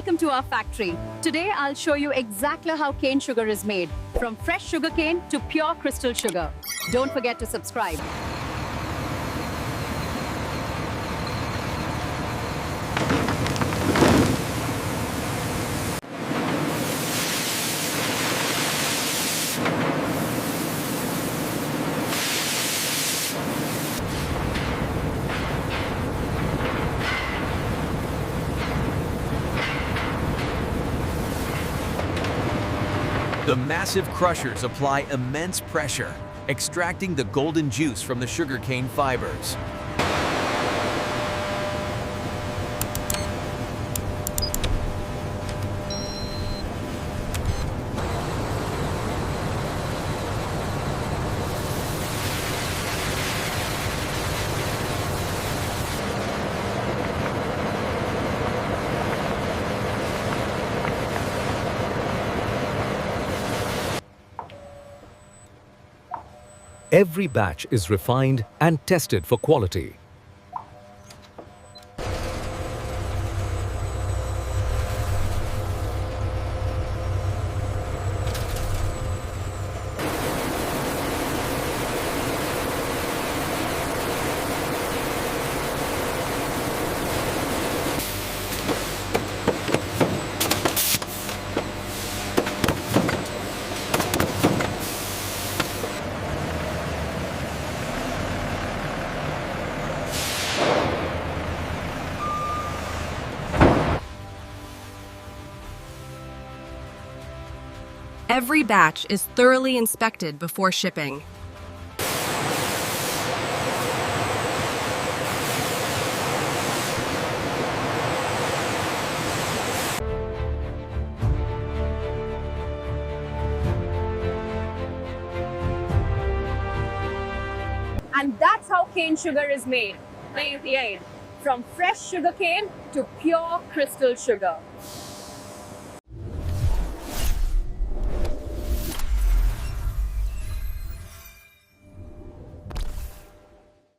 Welcome to our factory. Today I'll show you exactly how cane sugar is made, from fresh sugarcane to pure crystal sugar. Don't forget to subscribe. The massive crushers apply immense pressure, extracting the golden juice from the sugarcane fibers. Every batch is refined and tested for quality. Every batch is thoroughly inspected before shipping. And that's how cane sugar is made. From fresh sugarcane to pure crystal sugar.